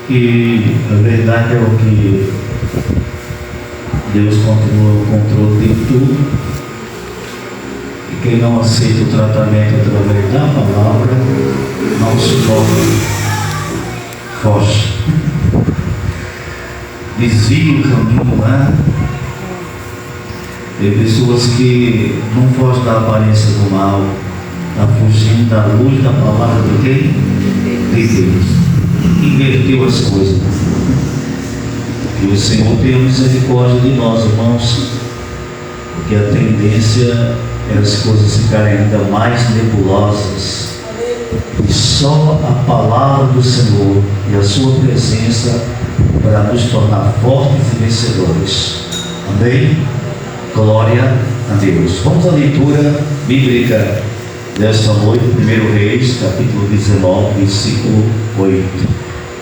E a verdade é o que Deus continua o controle de tudo. E quem não aceita o tratamento através da palavra não suporta, foge, desvia o caminho, né? Tem pessoas que não fogem da aparência do mal, está fugindo da luz da palavra de quem? De Deus. Inverteu as coisas. Que o Senhor tenha misericórdia de nós, irmãos, porque a tendência é as coisas ficarem ainda mais nebulosas. E só a palavra do Senhor e a sua presença para nos tornar fortes e vencedores. Amém? Glória a Deus. Vamos à leitura bíblica desta noite, 1 Reis, capítulo 19, versículo 8.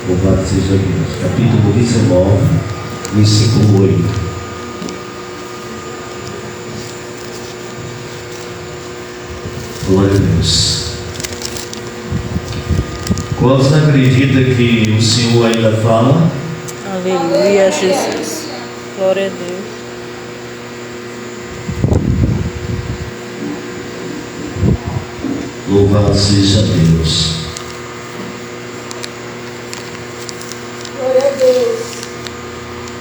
Louvado seja Deus. Capítulo 19, versículo 8. Glória a Deus. Quantos acreditam que o Senhor ainda fala? Aleluia, Jesus. Glória a Deus. Louvado seja Deus. Glória a Deus.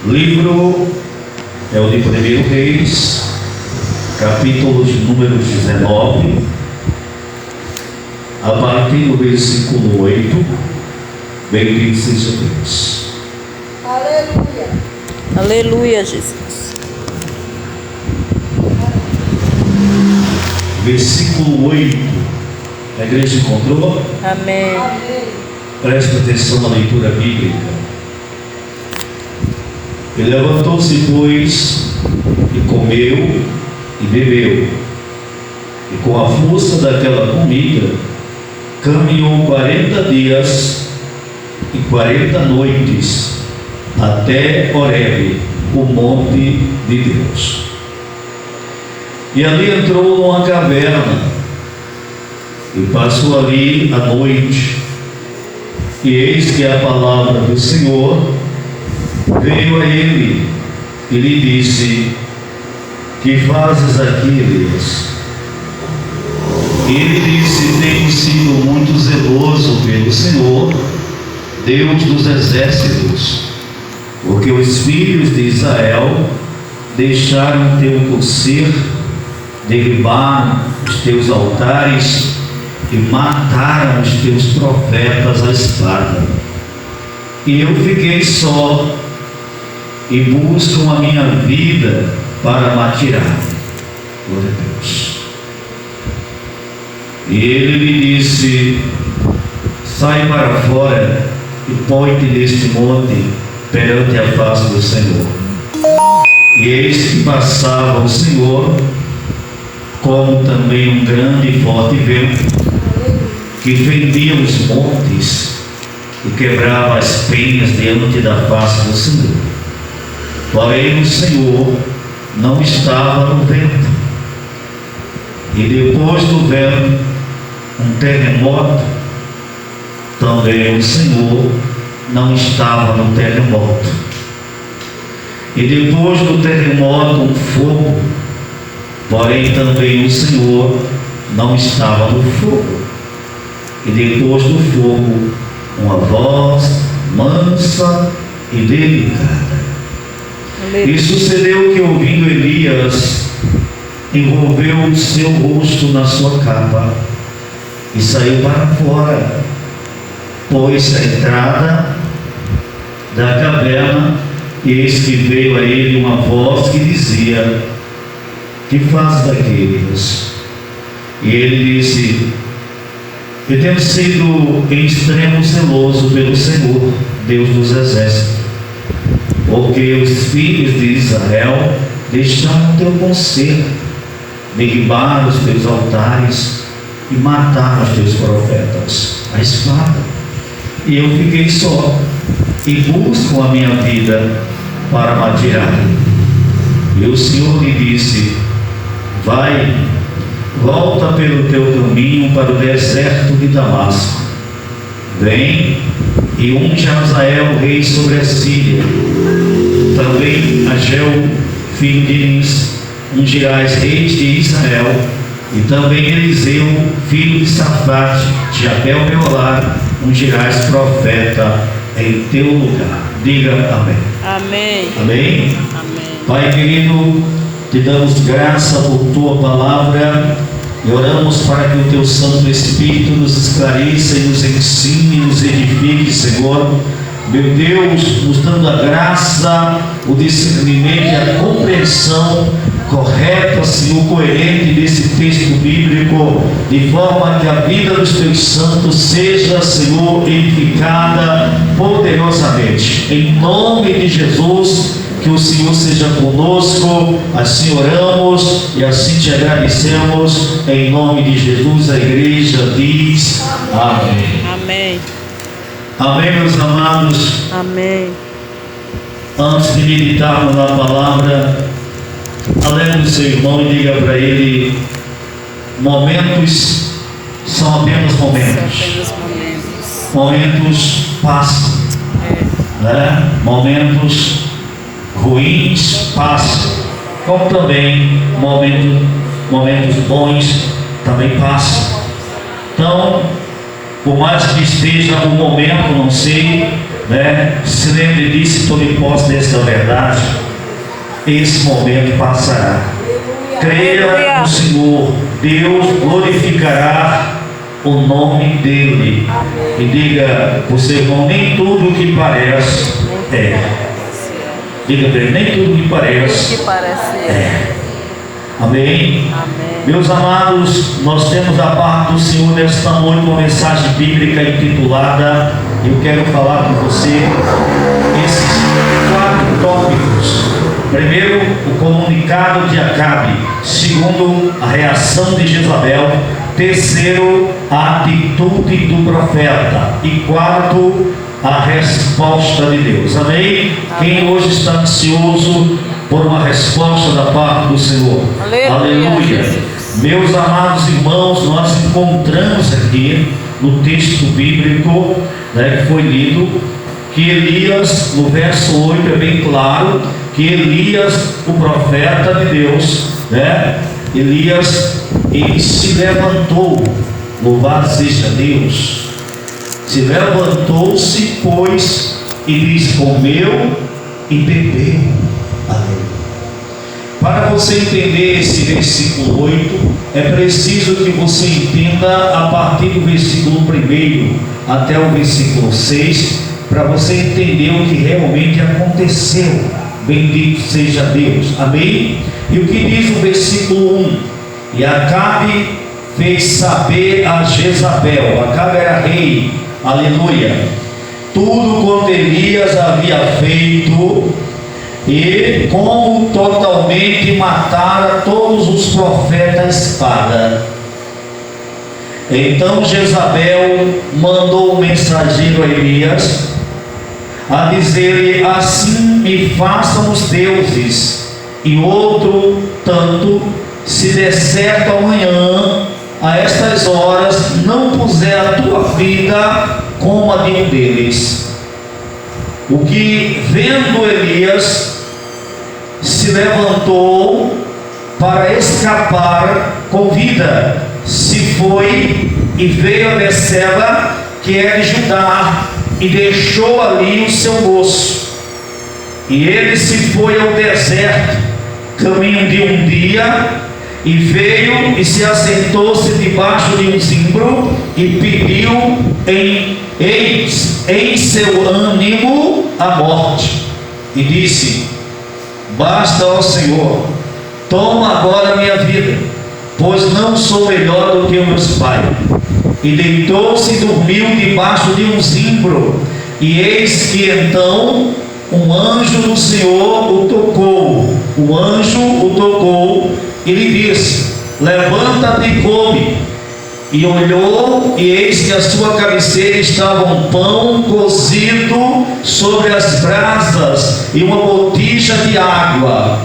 Livro é o de 1 Reis, capítulo de número 19, a partir do versículo 8. Bendito seja Deus. Aleluia. Aleluia, Jesus. Versículo 8. A igreja encontrou? Amém. Amém. Presta atenção na leitura bíblica. E levantou-se, pois, e comeu e bebeu. E com a força daquela comida, caminhou 40 dias e 40 noites até Horebe, o monte de Deus. E ali entrou numa caverna e passou ali a noite. E eis que a palavra do Senhor veio a ele e lhe disse: que fazes aqui, Elias? E ele disse: tenho sido muito zeloso pelo Senhor, Deus dos exércitos, porque os filhos de Israel deixaram teu concerto, derribaram os teus altares e mataram os teus profetas à espada. E eu fiquei só e buscam a minha vida para me tirar. Glória a Deus. E ele lhe disse: sai para fora e põe-te neste monte perante a face do Senhor. E eis que passava o Senhor, como também um grande e forte vento, que fendia os montes e quebrava as penhas diante da face do Senhor. Porém o Senhor não estava no vento. E depois do vento, um terremoto. Também o Senhor não estava no terremoto. E depois do terremoto, um fogo. Porém também o Senhor não estava no fogo. E depois do fogo, uma voz mansa e delicada. E sucedeu que, ouvindo Elias, envolveu o seu rosto na sua capa e saiu para fora, pôs a entrada da caverna, e eis que veio a ele uma voz que dizia: que faz daqui, Elias? E ele disse: eu tenho sido em extremo zeloso pelo Senhor, Deus dos exércitos, porque os filhos de Israel deixaram teu concerto, derribaram os teus altares e mataram os teus profetas à espada. E eu fiquei só e busco a minha vida para me tirar. E o Senhor lhe disse: vai, volta pelo teu caminho para o deserto de Damasco, Vem e unge Azael, rei sobre a Síria. Também a Geu, filho de Nis, ungirás rei de Israel. E também Eliseu, filho de Safate, de Abel Meolar, ungirás profeta em teu lugar. Diga amém. Amém. Amém? Amém. Pai querido, te damos graça por tua palavra e oramos para que o teu Santo Espírito nos esclareça e nos ensine, nos edifique, Senhor. Meu Deus, nos dando a graça, o discernimento e a compreensão correta, Senhor, coerente desse texto bíblico, de forma que a vida dos teus santos seja, Senhor, edificada poderosamente. Em nome de Jesus, que o Senhor seja conosco. Assim oramos e assim te agradecemos. Em nome de Jesus, a igreja diz amém. Amém. Amém, meus amados. Amém. Antes de meditarmos na palavra, alegre o seu irmão e diga para ele: momentos são apenas momentos. Momentos passam, né? Momentos ruins passam, como também momentos bons também passam. Então, por mais que esteja um momento, não sei, né? Se lembre disso, tome posse desta verdade. Esse momento passará. Creia no Senhor, Deus glorificará o nome dele. E diga para o seu irmão: nem tudo que parece é. Diga para ele: nem tudo que parece é. Amém? Amém. Meus amados, nós temos da parte do Senhor nesta noite uma mensagem bíblica intitulada, eu quero falar com você esses 4 tópicos. Primeiro, o comunicado de Acabe. Segundo, a reação de Jezabel. Terceiro, a atitude do profeta. E quarto, a resposta de Deus. Amém? Quem hoje está ansioso por uma resposta da parte do Senhor? Aleluia. Meus amados irmãos, nós encontramos aqui no texto bíblico, né, que foi lido, que Elias, no verso 8 é bem claro que Elias, o profeta de Deus, né, Elias, ele se levantou, louvado seja Deus, se levantou-se, pois, e diz: comeu e bebeu. Aleluia. Para você entender esse versículo 8, é preciso que você entenda a partir do versículo 1 até o versículo 6, para você entender o que realmente aconteceu. Bendito seja Deus. Amém? E o que diz o versículo 1? E Acabe fez saber a Jezabel. Acabe era rei. Aleluia. Tudo quanto Elias havia feito, e como totalmente matara todos os profetas à espada. Então Jezabel mandou um mensageiro a Elias a dizer-lhe: assim me façam os deuses, e outro tanto, se der certo amanhã, a estas horas, não puser a tua vida como a de um deles. O que, vendo Elias, se levantou para escapar com vida, se foi e veio a Berseba, que é de Judá, e deixou ali o seu moço. E ele se foi ao deserto, caminho de um dia, e veio e se assentou-se debaixo de um zimbro, e pediu em seu ânimo a morte, e disse: basta, ó Senhor, toma agora minha vida, pois não sou melhor do que os meus pais. E deitou-se e dormiu debaixo de um zimbro. E eis que então um anjo do Senhor o tocou. O anjo o tocou e lhe disse: levanta-te e come. E olhou, e eis que à sua cabeceira estava um pão cozido sobre as brasas e uma botija de água.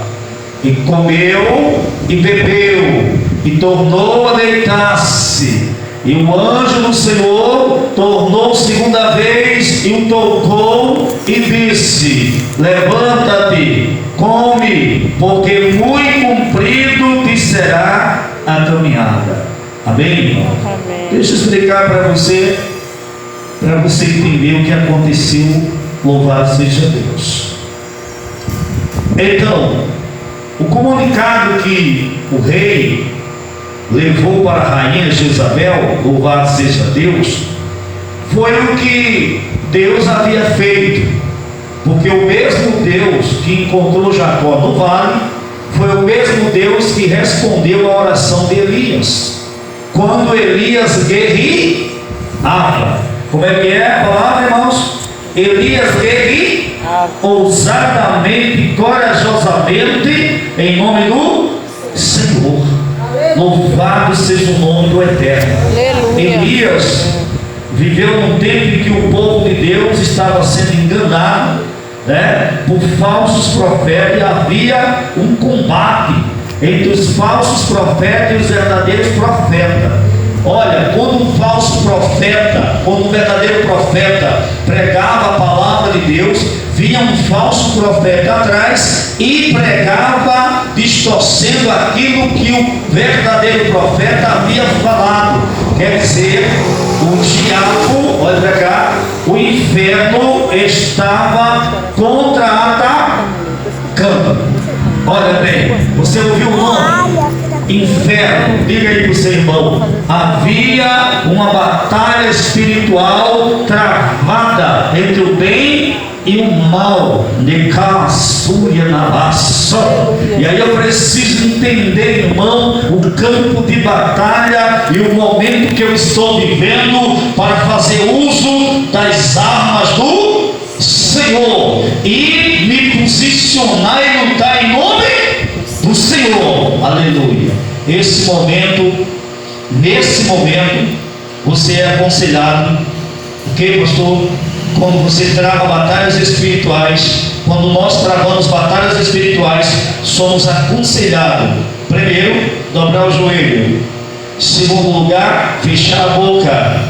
E comeu e bebeu, e tornou a deitar-se. E o anjo do Senhor tornou segunda vez e o tocou e disse: levanta-te, come, porque muito comprido te será a caminhada. Amém, irmão? Amém. Deixa eu explicar para você entender o que aconteceu. Louvado seja Deus. Então, o comunicado que o rei levou para a rainha Jezabel, louvado seja Deus, foi o que Deus havia feito, porque o mesmo Deus que encontrou Jacó no vale foi o mesmo Deus que respondeu à oração de Elias, quando Elias guerreava. Como é que é a palavra, irmãos? Elias guerreava ousadamente, corajosamente, em nome do Senhor. Louvado seja o nome do Eterno. Aleluia. Elias viveu num tempo em que o povo de Deus estava sendo enganado, por falsos profetas, e havia um combate entre os falsos profetas e os verdadeiros profetas. Olha, quando um verdadeiro profeta pregava a palavra de Deus, vinha um falso profeta atrás e pregava distorcendo aquilo que o verdadeiro profeta havia falado. Quer dizer, o diabo, olha para cá, o inferno estava contra-atacando. Olha bem, você ouviu o nome? Inferno. Diga aí para o seu irmão: havia uma batalha espiritual travada entre o bem e o mal. E aí eu preciso entender, irmão, o campo de batalha e o momento que eu estou vivendo para fazer uso das armas do Senhor e me posicionar e lutar em nome do Senhor. Aleluia. Nesse momento, você é aconselhado, ok, pastor? Quando você trava batalhas espirituais, quando nós travamos batalhas espirituais, somos aconselhados: primeiro, dobrar o joelho; segundo lugar, fechar a boca,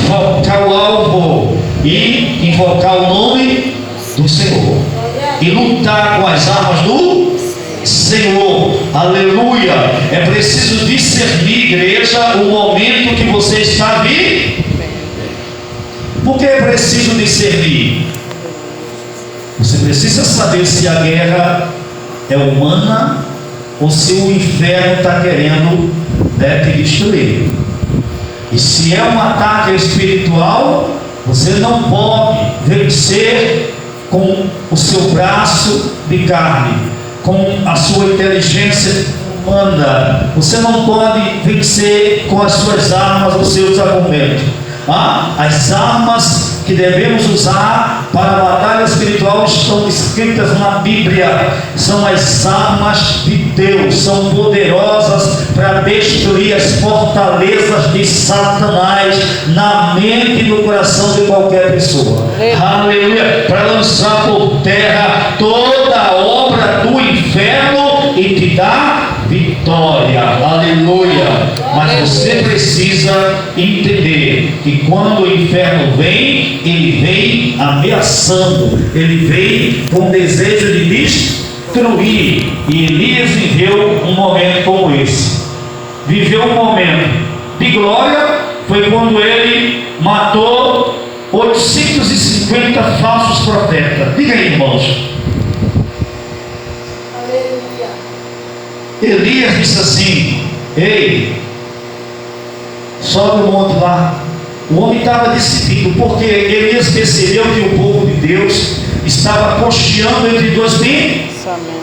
focar o alvo e invocar o nome do Senhor, e lutar com as armas do Senhor. Aleluia. É preciso discernir, igreja, o momento que você está vivendo. Por que é preciso discernir? Você precisa saber se a guerra é humana ou se o inferno está querendo te destruir. E se é um ataque espiritual, você não pode vencer com o seu braço de carne, com a sua inteligência humana. Você não pode vencer com as suas armas, os seus argumentos. As armas que devemos usar para a batalha espiritual estão escritas na Bíblia. São as armas de Deus, são poderosas para destruir as fortalezas de Satanás na mente e no coração de qualquer pessoa. Aleluia. Para lançar por terra toda a obra do inferno e te dar vitória. Aleluia. Mas você precisa entender que quando o inferno vem, ele vem ameaçando, ele vem com desejo de destruir. E Elias viveu um momento como esse. Viveu um momento de glória, foi quando ele matou 850 falsos profetas. Diga aí, irmãos. Elias disse assim: ei, sobe o monte lá. O homem estava decidido, porque Elias percebeu que o povo de Deus estava cocheando entre dois pensamentos.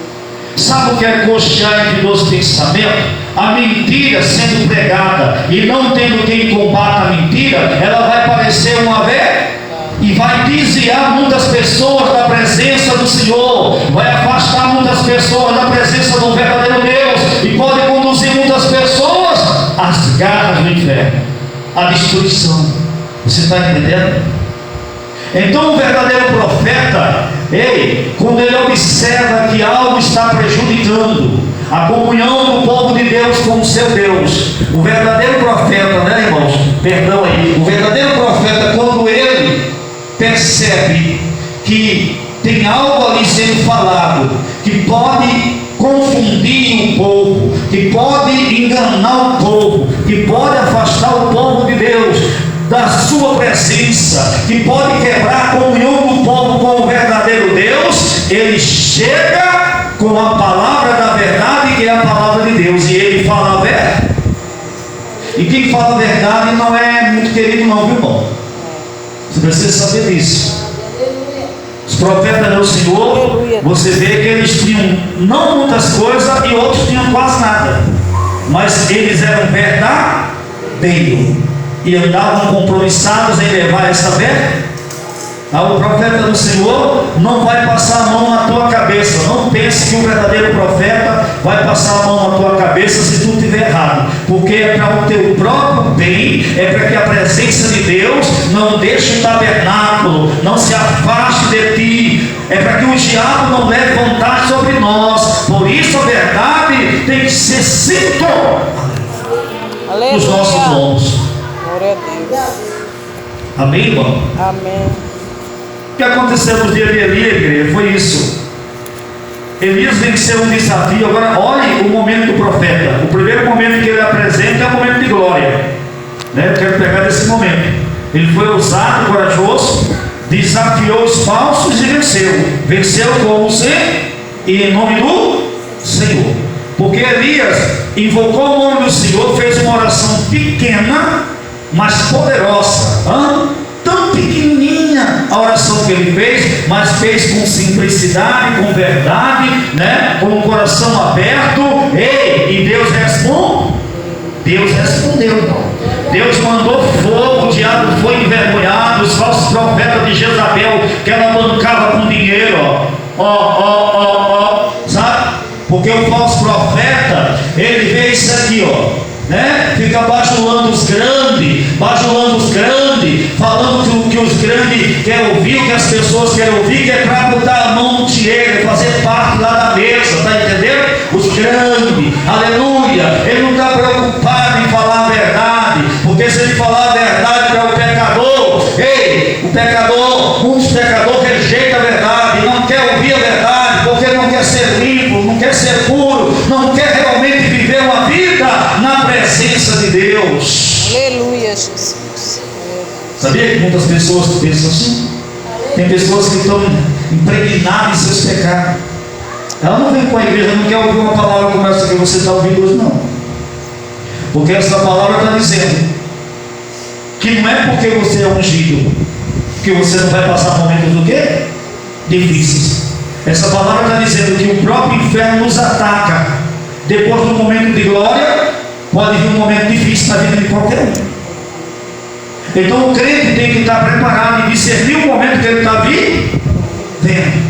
Sabe o que é cochear entre dois pensamentos? A mentira sendo pregada e não tendo quem combata a mentira, ela vai parecer uma verdade e vai desviar muitas pessoas da presença do Senhor, vai afastar muitas pessoas da presença do verdadeiro Deus e pode conduzir muitas pessoas às garras do inferno, à destruição. Você está entendendo? Então o verdadeiro profeta, quando ele observa que algo está prejudicando, a comunhão do povo de Deus com o seu Deus. O verdadeiro profeta, né, irmãos? Perdão aí. O verdadeiro profeta, quando ele percebe que tem algo ali sendo falado, que pode confundir o povo, que pode enganar o povo, que pode afastar o povo de Deus da sua presença, que pode quebrar a comunhão do povo com o verdadeiro Deus, ele chega com a palavra da verdade, que é a palavra de Deus, e ele fala a verdade. E quem fala a verdade não é muito querido não, viu, irmão? Você precisa saber disso. Os profetas do Senhor, você vê que eles tinham não muitas coisas e outros tinham quase nada, mas eles eram verdadeiros e andavam compromissados em levar essa verdade. O profeta do Senhor não vai passar a mão na tua cabeça. Não pense que o verdadeiro profeta vai passar a mão na tua cabeça se tu estiver errado, porque é para o teu próprio bem, é para que a presença de Deus não deixe o tabernáculo, não se afaste de ti, é para que o diabo não leve vantagem sobre nós. Por isso a verdade tem que ser sempre nos nossos lombos. Glória a Deus. Amém, irmão? Amém. O que aconteceu no dia de Elias, igreja, foi isso. Elias venceu um desafio. Agora olhe o momento do profeta. O primeiro momento que ele apresenta é o momento de glória, né? Eu quero pegar desse momento. Ele foi ousado, corajoso, desafiou os falsos e venceu com o Senhor e em nome do Senhor, porque Elias invocou o nome do Senhor, fez uma oração pequena, mas poderosa. Tão pequenininha a oração que ele fez, mas fez com simplicidade, com verdade, né? Com o coração aberto. E Deus respondeu. Deus respondeu. Deus mandou fogo, o diabo foi envergonhado. Os falsos profetas de Jezabel, que ela bancava com dinheiro, sabe? Porque o falso profeta, ele vê isso aqui, né? Fica bajulando os grandes, falando que os grandes querem ouvir, o que as pessoas querem ouvir, que é para botar a mão no dinheiro, fazer parte lá da mesa, tá entendendo? Os grandes, aleluia. Ele não está preocupado em falar a verdade, porque se ele falar a verdade para o pecador, muitos pecadores rejeitam a verdade, não quer ouvir a verdade, porque não quer ser limpo, não quer ser puro, não quer realmente viver uma vida na presença de Deus. Aleluia, Jesus. Sabia que muitas pessoas pensam assim? Tem pessoas que estão impregnadas em seus pecados. Ela não vem com a igreja, não quer ouvir uma palavra como essa que você está ouvindo hoje, não. Porque essa palavra está dizendo que não é porque você é ungido que você não vai passar momentos do quê? Difíceis. Essa palavra está dizendo que o próprio inferno nos ataca. Depois do momento de glória, pode vir um momento difícil na vida de qualquer um. Então o crente tem que estar preparado e discernir o momento que ele está vivendo,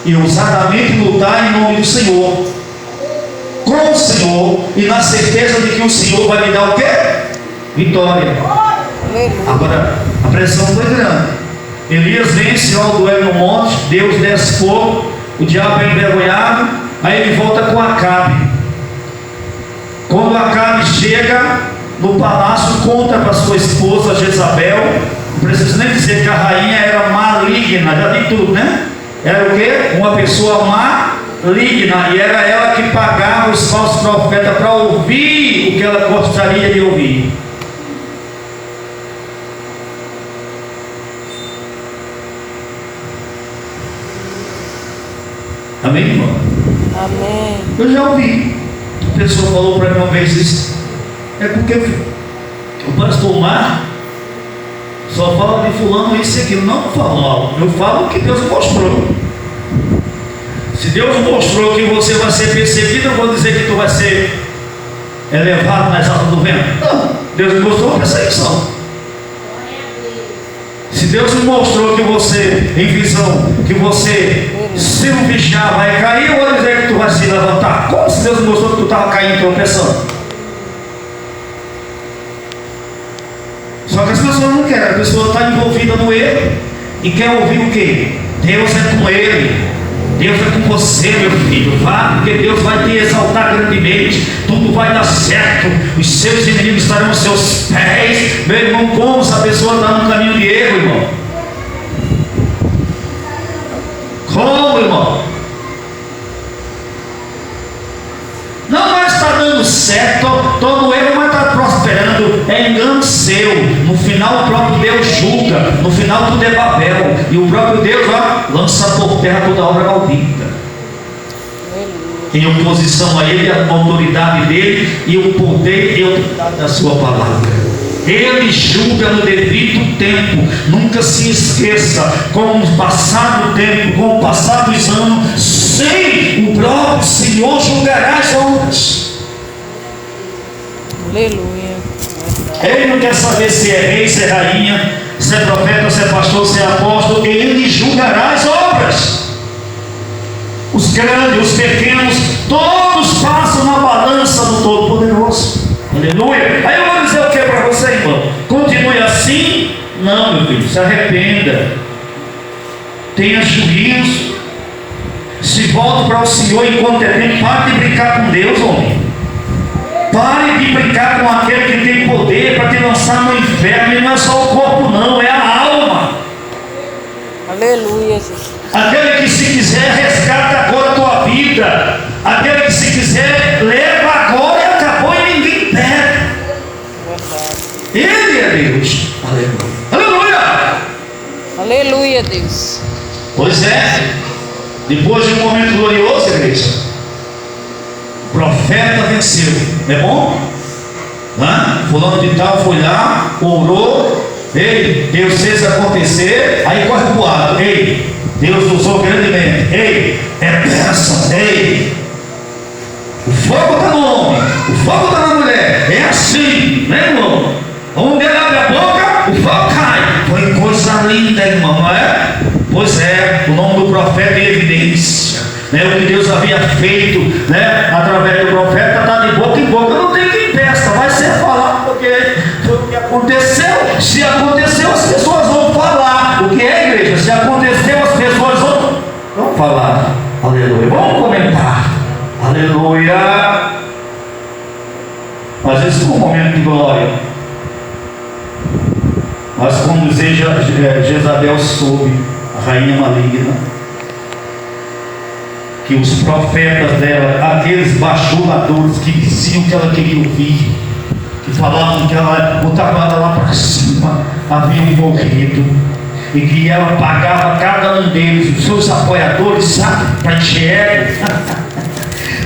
e ousadamente lutar em nome do Senhor, com o Senhor, e na certeza de que o Senhor vai lhe dar o quê? Vitória. Agora a pressão foi grande. Elias vence ao duelo no monte, Deus desce fogo, o diabo é envergonhado, aí ele volta com Acabe. Quando Acabe chega no palácio, conta para sua esposa Jezabel. Não preciso nem dizer que a rainha era maligna, já de tudo, né? Era o quê? Uma pessoa maligna, e era ela que pagava os falsos profetas para ouvir o que ela gostaria de ouvir. Amém, irmão? Amém. Eu já ouvi. A pessoa falou para mim uma vez isso. É porque o pastor Mar só fala de fulano isso e aquilo. Não falo mal. Eu falo o que Deus mostrou. Se Deus mostrou que você vai ser perseguido, eu vou dizer que tu vai ser elevado nas asas do vento. Não. Deus me mostrou a perseguição. Se Deus me mostrou que você, em visão, que você, se não vigiar, vai cair, eu vou dizer que tu vai se levantar. Como se Deus me mostrou que tu estava caindo, tropeçando? Só que as pessoas não querem. A pessoa está envolvida no erro e quer ouvir o quê? Deus é com ele, Deus é com você, meu filho. Vá, porque Deus vai te exaltar grandemente. Tudo vai dar certo. Os seus inimigos estarão aos seus pés. Meu irmão, como essa pessoa está no caminho de erro, irmão? Como, irmão? Não mais está dando certo, todo erro vai estar prosperando, é engano seu. No final o próprio Deus julga, no final tudo é Babel, e o próprio Deus lança por terra toda a obra maldita. Em oposição a ele, a autoridade dele e o poder e a autoridade da sua palavra. Ele julga no devido tempo. Nunca se esqueça, com o passar do tempo, com o passar dos anos, sim, o próprio Senhor julgará as obras. Aleluia. Ele não quer saber se é rei, se é rainha, se é profeta, se é pastor, se é apóstolo. Ele julgará as obras. Os grandes, os pequenos, todos passam na balança do Todo-Poderoso. Aleluia. Aí eu vou dizer o que para você, irmão? Continue assim? Não, meu filho, se arrependa, tenha juízo, se volte para o Senhor enquanto é tempo. Pare de brincar com Deus, homem. Pare de brincar com aquele que tem poder para te lançar no inferno. E não é só o corpo, não, é a alma. Aleluia, Jesus. Aquele que, se quiser, resgata agora a tua vida. Aquele que, se quiser, leva agora e acabou e ninguém perde. Ele é Deus. Aleluia. Aleluia, Deus. Pois é. Depois de um momento glorioso, igreja, o profeta venceu. É bom? Fulano de tal foi lá, orou. Ei, Deus fez acontecer. Aí corre pro lado. Ei, Deus usou grandemente. Ei, é bênção. Ei, o fogo está no homem, o fogo está na mulher. É assim, né, irmão? Onde ele abre a boca, o fogo cai. Foi coisa linda, irmão, não é? Pois é, o nome do profeta é evidência, né? O que Deus havia feito, né, através do profeta está de boca em boca. Não tem quem peça, vai ser falado, porque foi o que aconteceu. Se aconteceu, as pessoas vão falar. O que é, igreja? Se aconteceu, as pessoas vão falar. Aleluia. Vamos comentar. Aleluia. Às vezes foi um momento de glória, mas quando Jezabel soube, a rainha maligna, que os profetas dela, aqueles bajuladores que diziam que ela queria ouvir, que falavam que ela botava ela lá para cima, haviam morrido, e que ela pagava cada um deles, os seus apoiadores, sabe, para encher.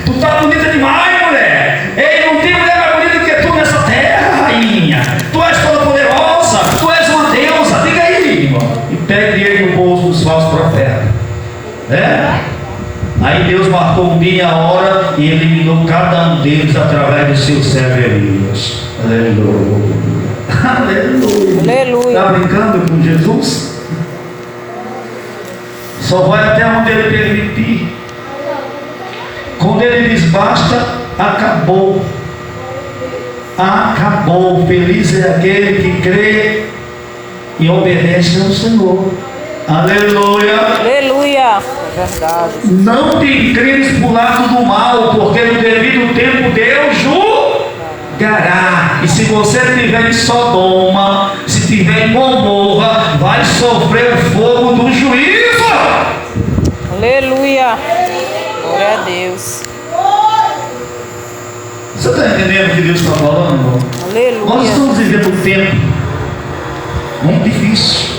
Tu tá bonita demais, mulher. Ei, não tem mulher mais bonita do que tu nessa terra, rainha. Tu és toda poderosa, tu és uma deusa. Diga aí, irmão. E pega dinheiro no bolso dos falsos profetas. Aí Deus marcou um dia e a hora e eliminou cada um deles através dos seus servos. Aleluia. Aleluia. Aleluia. Está brincando com Jesus? Só vai até onde ele permitir. Quando ele diz basta, acabou. Acabou. Feliz é aquele que crê e obedece ao Senhor. Aleluia. Aleluia. É verdade. Não te inclines para o lado do mal, porque no devido tempo Deus julgará. E se você estiver em Sodoma, se estiver em Gomorra, vai sofrer o fogo do juízo. Aleluia. Glória a Deus. Você está entendendo o que Deus está falando, irmão? Aleluia. Nós estamos vivendo um tempo muito difícil,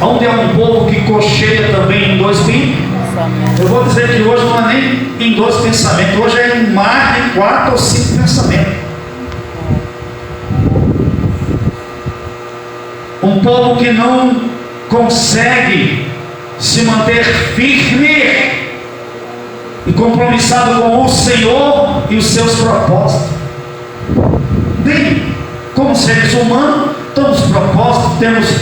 onde é um povo que cocheia também em dois pensamentos. Eu vou dizer que hoje não é nem em dois pensamentos, hoje é em mais de 4 ou 5 pensamentos. Um povo que não consegue se manter firme e compromissado com o Senhor e os seus propósitos. Bem, como seres humanos, temos propósitos,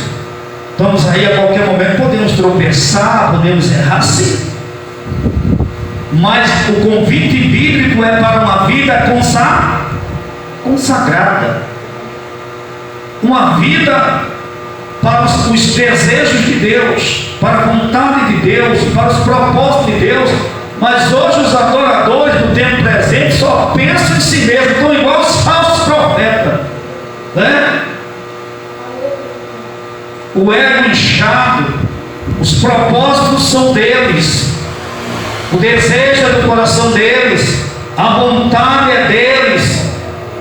estamos aí a qualquer momento, podemos tropeçar, podemos errar, sim. Mas o convite bíblico é para uma vida consagrada, uma vida para os os desejos de Deus, para a vontade de Deus, para os propósitos de Deus. Mas hoje os adoradores do tempo presente só pensam em si mesmos, estão igual os falsos profetas, né? O ego inchado, os propósitos são deles, o desejo é do coração deles, a vontade é deles.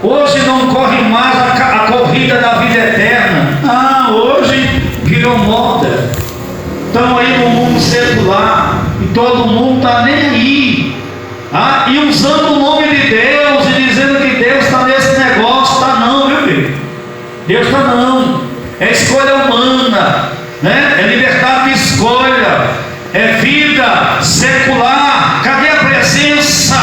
Hoje não corre mais a corrida da vida eterna. Hoje virou moda. Estão aí no mundo secular e todo mundo está nem aí. E usando o nome de Deus e dizendo que Deus está nesse negócio. Está não, meu filho. Deus está não. É escolha humana, né? É liberdade de escolha. É vida secular. Cadê a presença?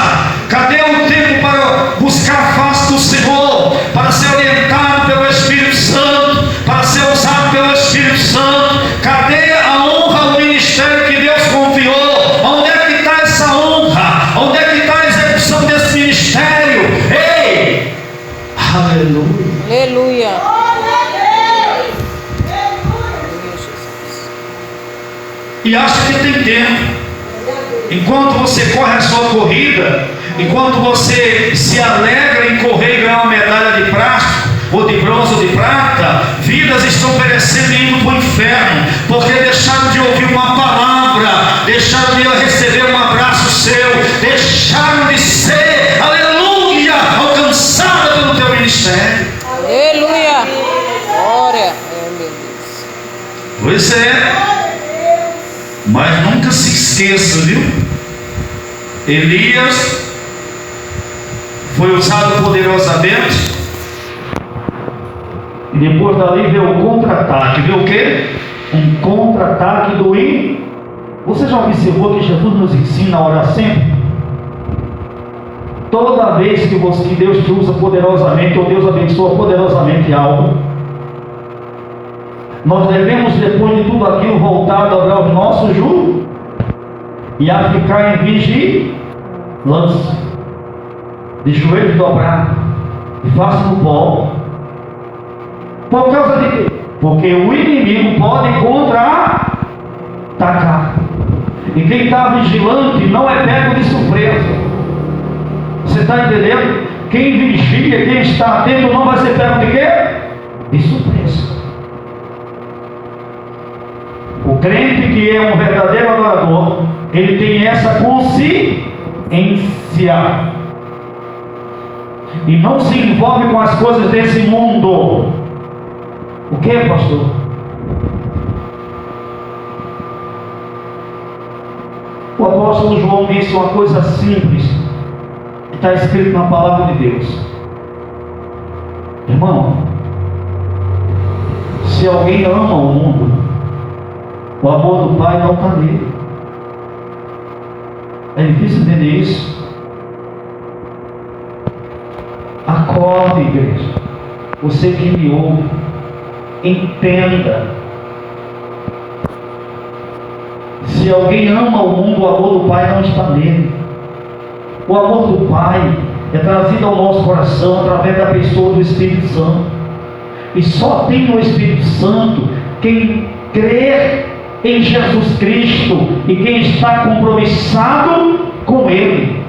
Cadê o tempo para buscar a face do Senhor? Para ser orientado pelo Espírito Santo, para ser usado pelo Espírito Santo. Cadê a honra ao ministério que Deus confiou? Onde é que está essa honra? Onde é que está a execução desse ministério? Ei! Aleluia! Aleluia! E acha que tem tempo. Enquanto você corre a sua corrida, enquanto você se alegra em correr e ganhar uma medalha de plástico, ou de bronze ou de prata, vidas estão perecendo e indo para o inferno, porque deixaram de ouvir uma palavra, deixaram de receber um abraço seu, deixaram de ser, aleluia, alcançada pelo teu ministério. Aleluia! Glória! Meu Deus. Pois é. Mas nunca se esqueça, viu? Elias foi usado poderosamente, e depois dali veio o contra-ataque. Viu o quê? Um contra-ataque do ímpio. Você já observou que Jesus nos ensina a orar sempre? Toda vez que Deus te usa poderosamente, ou Deus abençoa poderosamente algo, nós devemos, depois de tudo aquilo, voltar a dobrar os nossos joelhos e a ficar em vigilância, de joelhos dobrados e face no pó. Por causa de quê? Porque o inimigo pode contra-atacar, e quem está vigilante não é pego de surpresa. Você está entendendo? Quem vigia, quem está atento, não vai ser pego de quê? De surpresa. O crente que é um verdadeiro adorador, ele tem essa consciência e não se envolve com as coisas desse mundo. O que, pastor? O apóstolo João disse uma coisa simples que está escrito na palavra de Deus. Irmão, se alguém ama o mundo, o amor do Pai não está nele. É difícil entender isso. Acorde, igreja. Você que me ouve, entenda. Se alguém ama o mundo, o amor do Pai não está nele. O amor do Pai é trazido ao nosso coração através da pessoa do Espírito Santo. E só tem no Espírito Santo quem crê em Jesus Cristo e quem está compromissado com Ele.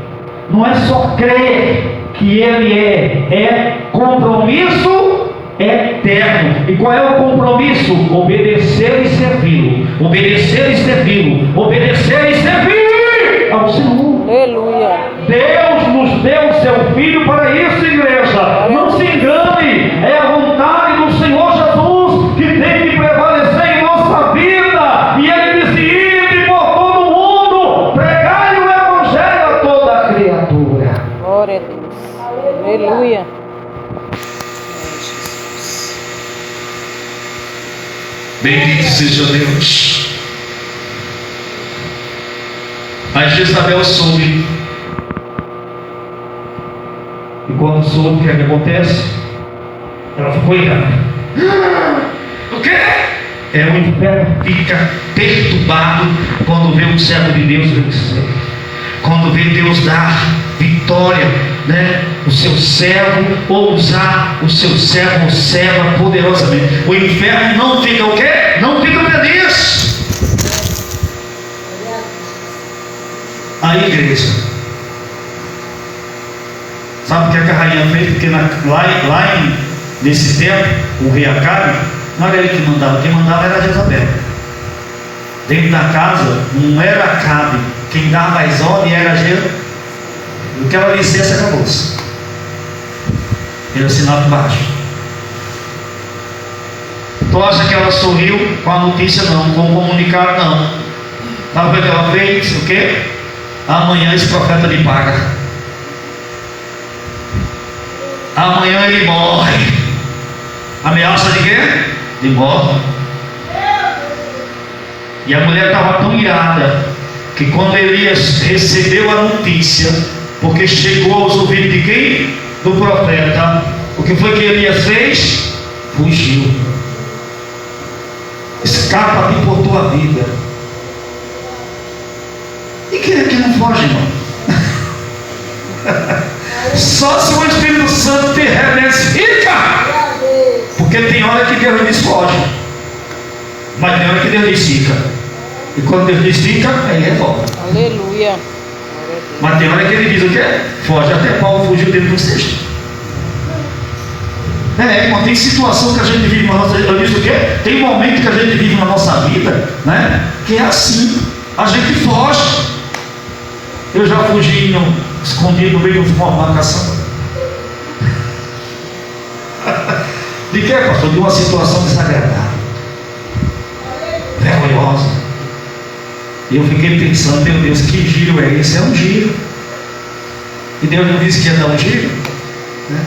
Não é só crer que Ele é compromisso eterno. E qual é o compromisso? Obedecer e servi-lo. Obedecer e servi-lo. Obedecer e servir ao Senhor. Aleluia. Deus nos deu o seu Filho para isso, igreja. Não se engane. É a vontade do Senhor Jesus que tem que prevalecer em nossa vida. E Ele disse: ide por todo o mundo, pregai o Evangelho a toda a criatura. Glória a Deus. Aleluia. Bendito seja Deus. Mas Jezabel soube. E quando soube, o que acontece? Ela ficou irada. O quê? O inferno fica perturbado quando vê um servo de Deus vencer. Quando vê Deus dar vitória, né? O seu servo, ou usar o seu servo ou serva poderosamente. O inferno não fica o quê? Não Amanhã fez, porque nesse tempo, o rei Acabe, não era ele que mandava, quem mandava era Jezabel. Dentro da casa, não era Acabe, quem dava as ordens era Jezabel. O que ela dissesse, acabou-se. Ele assinava embaixo. Tu acha que ela sorriu com a notícia? Não. Com o comunicado? Não. Sabe o que ela fez? O quê? Amanhã esse profeta lhe paga. Amanhã ele morre. Ameaça de quê? De morte. E a mulher estava tão irada que quando Elias recebeu a notícia, porque chegou aos ouvidos de quem? Do profeta. O que foi que Elias fez? Fugiu. Escapa de por tua vida. E quem é que não foge, irmão? Só se o Espírito Santo te fica. Porque tem hora que Deus diz foge, mas tem hora que Deus diz fica. E quando Deus diz fica, aí revolve. Aleluia. Mas tem hora que ele diz o quê? Foge. Até Paulo fugiu dentro do cesto. Irmão, tem situação que a gente vive na nossa vida. Eu disse o quê? Tem momento que a gente vive na nossa vida, né? Que é assim. A gente foge. Eu já fugi escondido no meio de uma marcação. De que, pastor? De uma situação desagradável, vergonhosa. E eu fiquei pensando, meu Deus, que giro é esse? É um giro. E Deus não disse que ia dar um giro, né?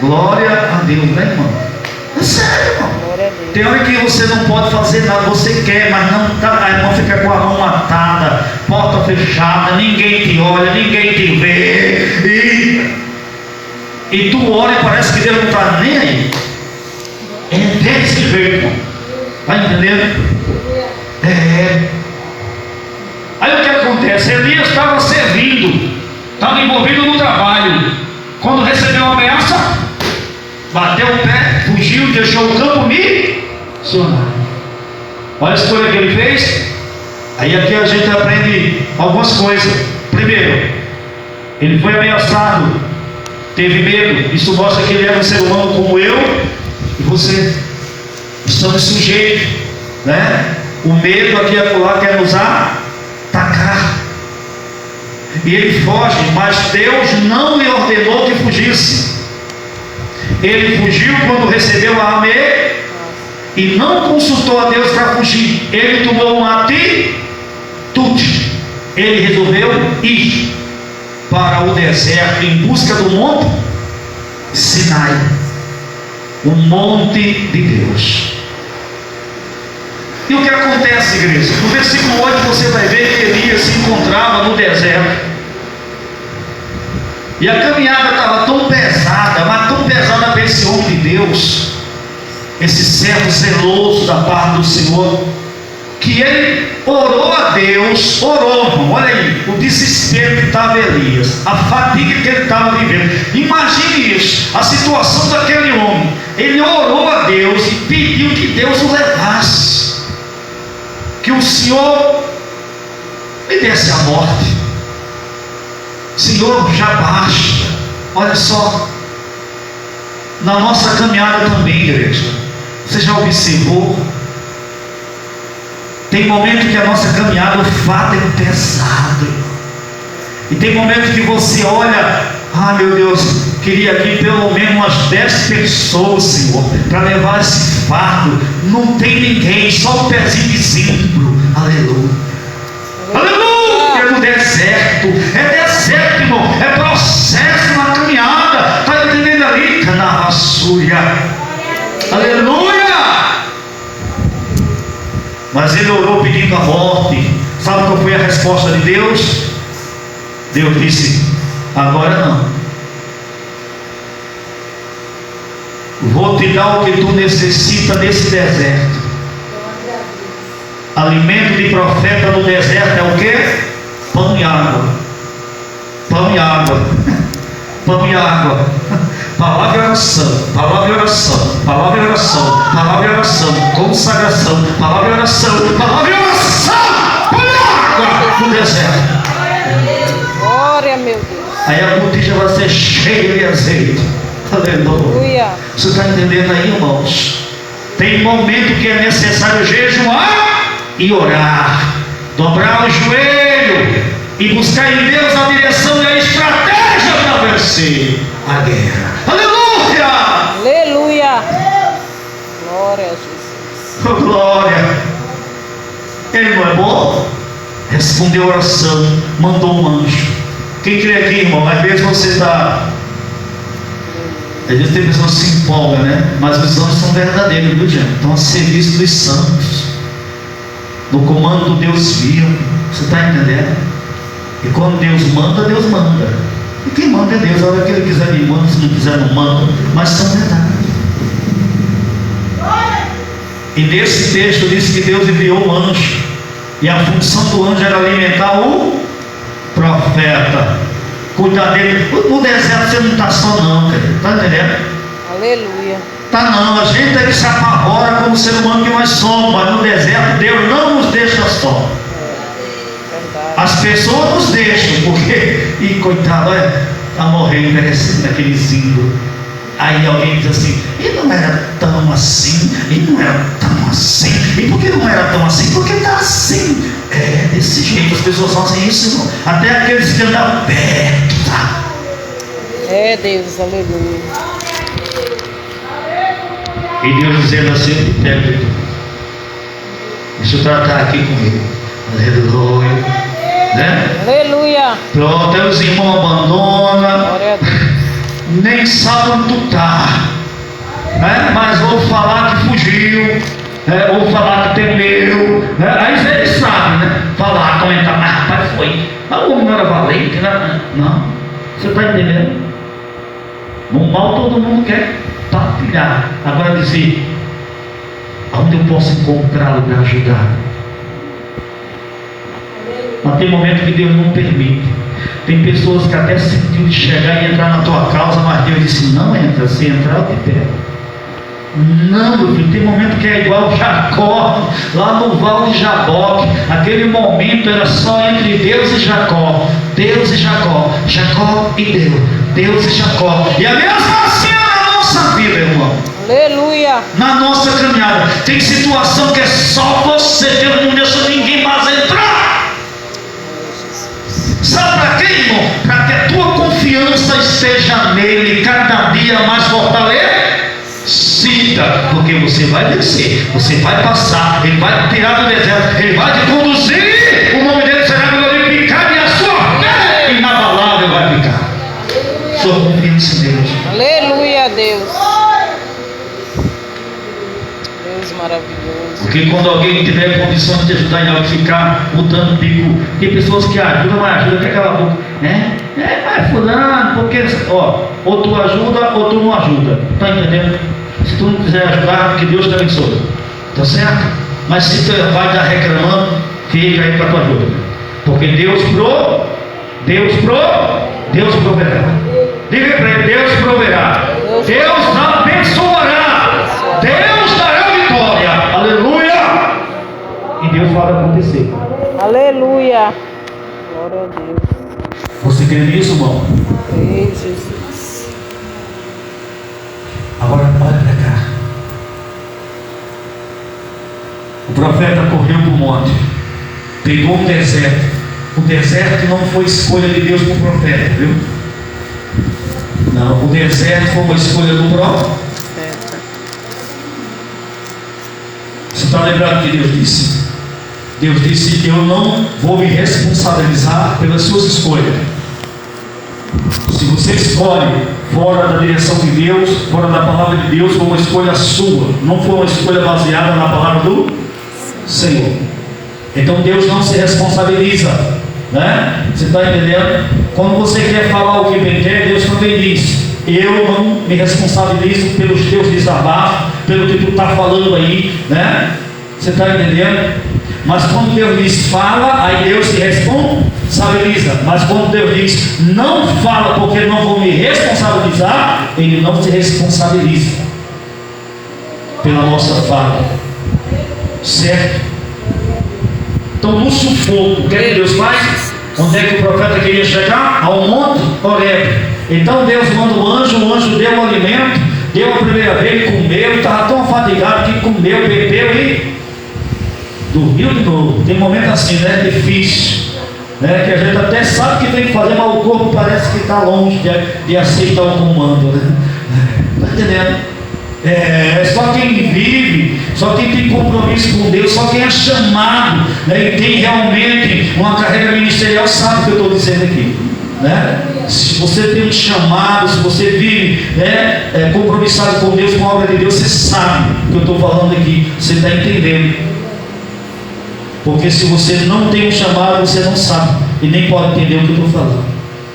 Glória a Deus, né, irmão? É sério, irmão. Tem hora que você não pode fazer nada, você quer, mas não tá, a irmã fica com a mão atada, porta fechada, ninguém te olha, ninguém te vê. E tu olha e parece que Deus não está nem aí. É desse jeito, irmão. Está entendendo? É. Aí o que acontece? Elias estava servindo, estava envolvido no trabalho. Quando recebeu uma ameaça, bateu o pé, fugiu, deixou o campo missionário. Olha a escolha que ele fez. Aí aqui a gente aprende algumas coisas. Primeiro, ele foi ameaçado, teve medo. Isso mostra que ele era um ser humano como eu e você. Estamos sujeitos, né? O medo aqui e acolá quer nos atacar. E ele foge, mas Deus não lhe ordenou que fugisse. Ele fugiu quando recebeu a ameaça e não consultou a Deus para fugir. Ele tomou uma atitude. Ele resolveu ir para o deserto em busca do monte Sinai, o monte de Deus. E o que acontece, igreja? No versículo 8 você vai ver que Elias se encontrava no deserto. E a caminhada estava tão pesada, mas tão pesada para esse homem de Deus, esse servo zeloso da parte do Senhor, que ele orou a Deus, irmão, olha aí, o desespero que estava Elias, a fadiga que ele estava vivendo. Imagine isso, a situação daquele homem. Ele orou a Deus e pediu que Deus o levasse, que o Senhor me desse a morte. Senhor, já basta. Olha só, na nossa caminhada também, igreja, você já observou? Tem momento que a nossa caminhada, o fato é pesado, e tem momento que você olha, ah, meu Deus, queria aqui pelo menos umas 10 pessoas, Senhor, para levar esse fardo. Não tem ninguém, só um pezinho de zimbro. Aleluia, aleluia. É no deserto, é deserto, irmão, é processo na caminhada. Está entendendo ali? Canavassúria, aleluia. Mas ele orou pedindo a morte. Sabe qual foi a resposta de Deus? Deus disse: agora não. Vou te dar o que tu necessita nesse deserto. Alimento de profeta no deserto é o quê? Pão e água. Pão e água. Pão e água. Palavra e oração. Palavra e oração. Palavra e oração. Palavra e oração. Consagração. Palavra e oração. Palavra e oração. Pão e água no deserto. Glória, meu Deus. Aí a botija vai ser cheia de azeite. Aleluia. Aleluia. Você está entendendo aí, irmãos? Tem momento que é necessário jejuar e orar, dobrar o joelho e buscar em Deus a direção e a estratégia para vencer a guerra. Aleluia! Aleluia. Glória a Jesus. Oh, glória! Ele não é bom? Respondeu a oração, mandou um anjo. Quem crê aqui, irmão? Às vezes você está... Às vezes tem pessoas que se empolgam, né? Mas os anjos são verdadeiros, viu, gente? Estão a serviço dos santos, no comando do Deus vivo. Você está entendendo? E quando Deus manda, Deus manda. E quem manda é Deus. A hora que Ele quiser, Ele manda. Se não quiser, não manda. Mas são verdades. E nesse texto diz que Deus enviou um anjo. E a função do anjo era alimentar o profeta, cuidar dele. No deserto você não está só não, querido. Está entendendo? Aleluia. Tá não, a gente é que se apavora como ser humano que nós somos. Mas no deserto Deus não nos deixa só. Verdade. As pessoas nos deixam, porque, e coitado, olha, está morrendo, perecendo naquele símbolo. Aí alguém diz assim, e não era tão assim, e não era tão assim, e por que não era tão assim? Porque está assim, é desse jeito. As pessoas fazem isso, irmão. Até aqueles que andavam perto, tá? É Deus, aleluia. E Deus dizendo assim, deixa eu tratar aqui com ele. Aleluia, né? Aleluia. Pronto, aí os irmãos abandonam, Glória a Deus. nem sabem onde tu tá, né? Mas ou falar que fugiu, ou falar que temeu, né? Aí eles sabem, né? Falar, comentar, mas rapaz foi, mas o homem não era valente, né? Não, você está entendendo? No mal todo mundo quer partilhar. Agora dizer, aonde eu posso encontrá-lo para ajudar? Mas tem momento que Deus não permite. Tem pessoas que até sentiu de chegar e entrar na tua causa, mas Deus disse, não entra, se entrar eu te pego. Não, meu filho, tem momento que é igual Jacó, lá no Vale de Jaboque. Aquele momento era só entre Deus e Jacó, Deus e Jacó, Jacó e Deus, Deus e Jacó. E a mesma assim é na nossa vida, irmão. Aleluia. Na nossa caminhada, tem situação que é só você, Deus não deixa ninguém mais entrar. Sabe para quê, irmão? Para que a tua confiança esteja nele cada dia mais fortalecida, porque você vai vencer, você vai passar, ele vai te tirar do deserto, ele vai te conduzir, o nome dele será glorificado e a sua fé inabalável vai ficar. Sua confiança em Deus. Aleluia, Deus. Deus maravilhoso. Porque quando alguém tiver condições de ajudar em algo, ficar botando pico, tem pessoas que ajudam, mas ajudam até aquela boca, né? Mas fulano, porque, ó, ou tu ajuda ou tu não ajuda, tá entendendo? Se tu não quiser ajudar, que Deus te abençoe, tá certo? Mas se tu vai estar reclamando, fica aí para tua ajuda, porque Deus proverá. Diga para ele, Deus proverá, Deus abençoará, Deus dará vitória, aleluia, e Deus vai acontecer. Aleluia. Glória a Deus. Você crê nisso, irmão? Ei, Jesus. Agora olha para cá. O profeta correu para o monte, pegou um deserto. O deserto não foi escolha de Deus para o profeta, viu? Não, o deserto foi uma escolha do profeta. Você está lembrado que Deus disse? Deus disse: eu não vou me responsabilizar pelas suas escolhas. Se você escolhe fora da direção de Deus, fora da palavra de Deus, foi uma escolha sua, não foi uma escolha baseada na palavra do Senhor. Então Deus não se responsabiliza, né? Você está entendendo? Quando você quer falar o que bem quer, Deus também diz: eu não me responsabilizo pelos teus desabafos, pelo que tu está falando aí, né? Você está entendendo? Mas quando Deus diz fala, aí Deus se responsabiliza. Mas quando Deus diz não fala porque não vou me responsabilizar, Ele não se responsabiliza pela nossa fala, certo? Então no sufoco, o que é que Deus faz? Onde é que o profeta queria chegar? Ao monte Horebe. Então Deus manda o anjo deu o alimento, deu a primeira vez, ele comeu, estava tão fatigado que comeu, bebeu e dormiu de novo. Tem momento assim, né? Difícil, né? Que a gente até sabe que tem que fazer, mas o corpo parece que está longe de aceitar o comando, né? Está entendendo? Só quem vive, só quem tem compromisso com Deus, só quem é chamado, né, e tem realmente uma carreira ministerial sabe o que eu estou dizendo aqui, né? Se você tem um chamado, se você vive, né, compromissado com Deus, com a obra de Deus, você sabe o que eu estou falando aqui, você está entendendo. Porque se você não tem um chamado, você não sabe e nem pode entender o que eu estou falando.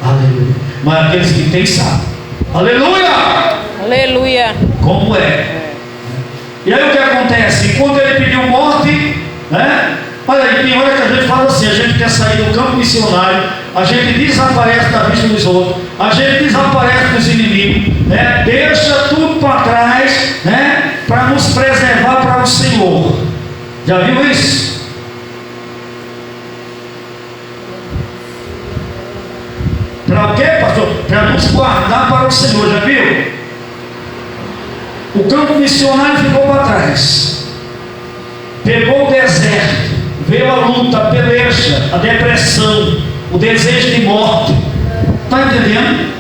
Aleluia. Mas aqueles que têm sabem. Aleluia! Aleluia. Como é? E aí o que acontece? Quando ele pediu morte, né? Olha aí, tem hora que a gente fala assim, a gente quer sair do campo missionário, a gente desaparece da vista dos outros, a gente desaparece dos inimigos, né? Deixa tudo para trás, né? Para nos preservar para o Senhor. Já viu isso? Para quê, pastor? Para nos guardar para o Senhor, já viu? O campo missionário ficou para trás, pegou o deserto, veio a luta, a peleja, a depressão, o desejo de morte. Está entendendo?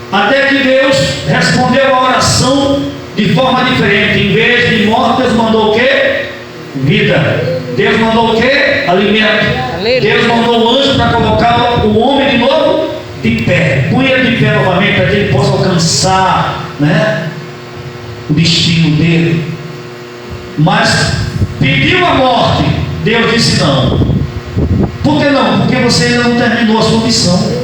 Até que Deus respondeu a oração de forma diferente. Em vez de morte, Deus mandou o quê? Vida. Deus mandou o quê? Alimento. Deus mandou o anjo para colocar o homem de novo de pé. Põe ele de pé novamente para que ele possa alcançar, né, o destino dele. Mas pediu a morte. Deus disse não. Por que não? Porque você ainda não terminou a sua missão.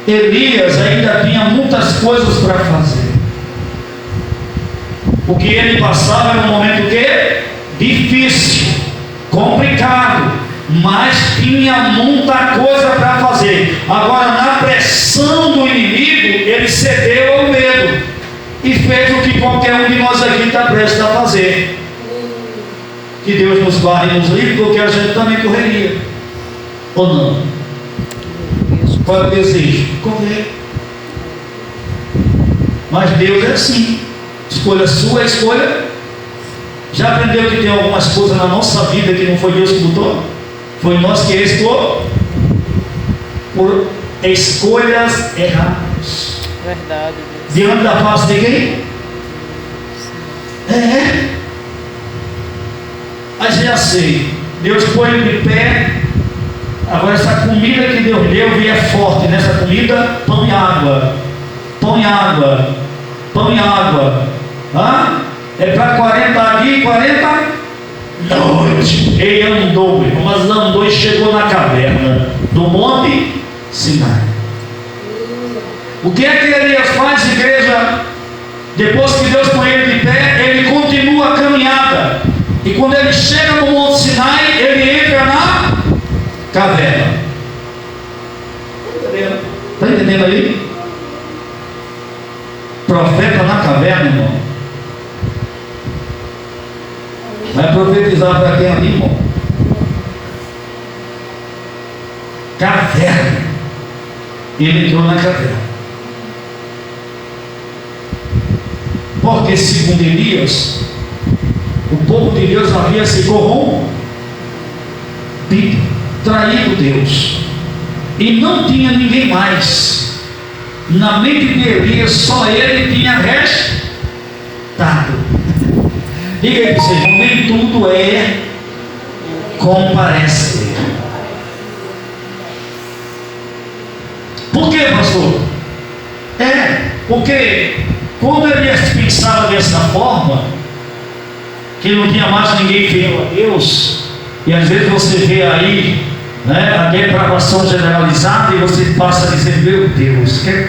Elias ainda tinha muitas coisas para fazer. O que ele passava era um momento que difícil, complicado, mas tinha muita coisa para fazer. Agora, na pressão do inimigo, ele cedeu ao medo e fez o que qualquer um de nós aqui está prestes a fazer. Que Deus nos guarde e nos livre, porque a gente também correria, ou não? Qual é o desejo? Correr. Mas Deus é assim, escolha sua, escolha. Já aprendeu que tem algumas coisas na nossa vida que não foi Deus que botou? Foi nós que escolhemos por escolhas erradas. Verdade. Diante da face de quem? Mas já sei, Deus põe de pé. Agora essa comida que Deus deu e é forte nessa comida, pão e água. Pão e água. Pão e água. É para 40 dias e 40 noites. Ele andou, mas andou e chegou na caverna do Monte Sinai. O que é que Elias faz, igreja? Depois que Deus põe ele de pé, ele continua a caminhada. E quando ele chega no Monte Sinai, ele entra na caverna. Está entendendo aí? Profeta na caverna, irmão. Vai profetizar para quem ali, irmão? Caverna. Ele entrou na caverna. Porque, segundo Elias, o povo de Deus havia se corrompido, traído Deus, e não tinha ninguém mais. Na mente de Elias, só ele tinha restado. Diga aí para vocês, nem tudo é como parece. Por que, pastor? Porque quando Elias pensava dessa forma, que não tinha mais ninguém fiel a Deus, e às vezes você vê aí, né, a depravação generalizada, e você passa a dizer: meu Deus, o que está